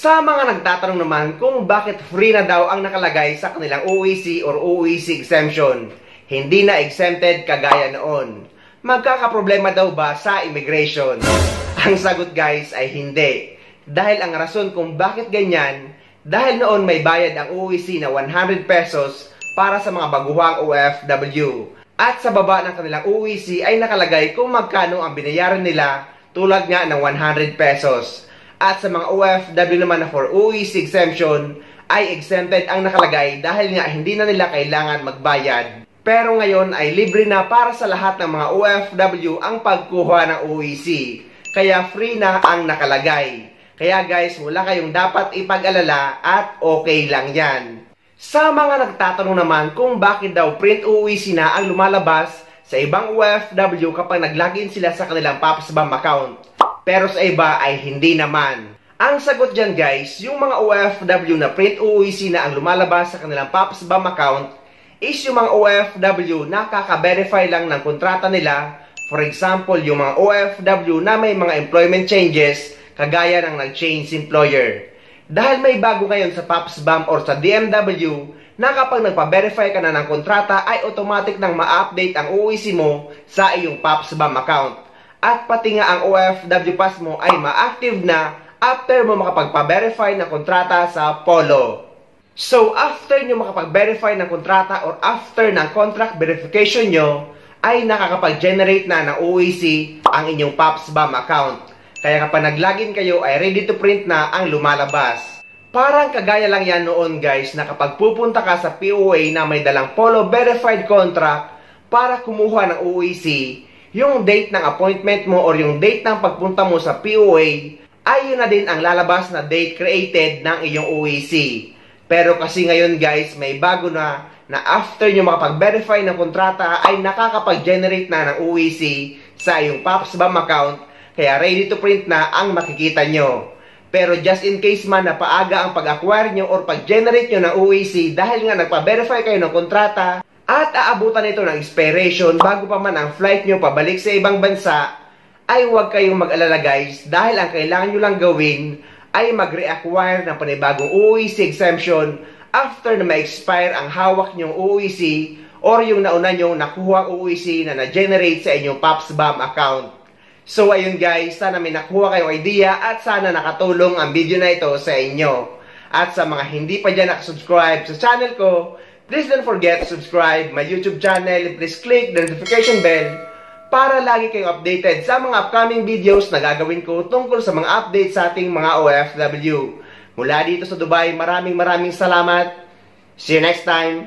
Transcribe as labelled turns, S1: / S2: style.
S1: Sa mga nagtatanong naman kung bakit free na daw ang nakalagay sa kanilang OEC or OEC exemption, hindi na exempted kagaya noon. Magkakaproblema daw ba sa immigration? Ang sagot guys ay hindi. Dahil ang rason kung bakit ganyan, dahil noon may bayad ang OEC na 100 pesos para sa mga baguhang OFW. At sa baba ng kanilang OEC ay nakalagay kung magkano ang binayaran nila tulad nga ng 100 pesos. At sa mga OFW naman na for OEC exemption ay exempted ang nakalagay dahil nga hindi na nila kailangan magbayad. Pero ngayon ay libre na para sa lahat ng mga OFW ang pagkuha ng OEC. Kaya free na ang nakalagay. Kaya guys, wala kayong dapat ipag-alala at okay lang yan. Sa mga nagtatanong naman kung bakit daw print OEC na ang lumalabas sa ibang OFW kapag nag-login sila sa kanilang PAPSBAM account. Pero sa iba ay hindi naman. Ang sagot dyan guys, yung mga OFW na print OEC na ang lumalabas sa kanilang PAPSBAM account is yung mga OFW na kaka-verify lang ng kontrata nila. For example, yung mga OFW na may mga employment changes kagaya ng nag-change employer. Dahil may bago ngayon sa PAPSBAM or sa DMW na kapag nagpa-verify ka na ng kontrata ay automatic nang ma-update ang OEC mo sa iyong PAPSBAM account. At pati nga ang OFW pass mo ay ma-active na after mo makapagpa-verify ng kontrata sa Polo. So after nyo makapag-verify ng kontrata or after ng contract verification nyo, ay nakakapag-generate na ng OEC ang inyong PAPSBAM account. Kaya kapag nag-login kayo ay ready to print na ang lumalabas. Parang kagaya lang yan noon guys na kapag pupunta ka sa POA na may dalang Polo verified contract para kumuha ng OEC, yung date ng appointment mo or yung date ng pagpunta mo sa POA ay yun na din ang lalabas na date created ng iyong OEC. Pero kasi ngayon guys, may bago na after nyo makapag-verify ng kontrata ay nakakapag-generate na ng OEC sa iyong PAPSBAM account, kaya ready to print na ang makikita nyo. Pero just in case man na paaga ang pag-acquire nyo or pag-generate nyo ng OEC dahil nga nagpa-verify kayo ng kontrata, at aabutan ito ng expiration bago pa man ang flight nyo pabalik sa ibang bansa, ay huwag kayong mag-alala guys dahil ang kailangan nyo lang gawin ay mag-reacquire ng panibagong OEC exemption after na ma-expire ang hawak nyong OEC or yung nauna nyong nakuha OEC na na-generate sa inyong PAPSBAM account. So ayun guys, sana may nakuha kayong idea at sana nakatulong ang video na ito sa inyo. At sa mga hindi pa dyan nakasubscribe sa channel ko, please don't forget to subscribe my YouTube channel. Please click the notification bell para lagi kayong updated sa mga upcoming videos na gagawin ko tungkol sa mga updates sa ating mga OFW. Mula dito sa Dubai, maraming salamat. See you next time.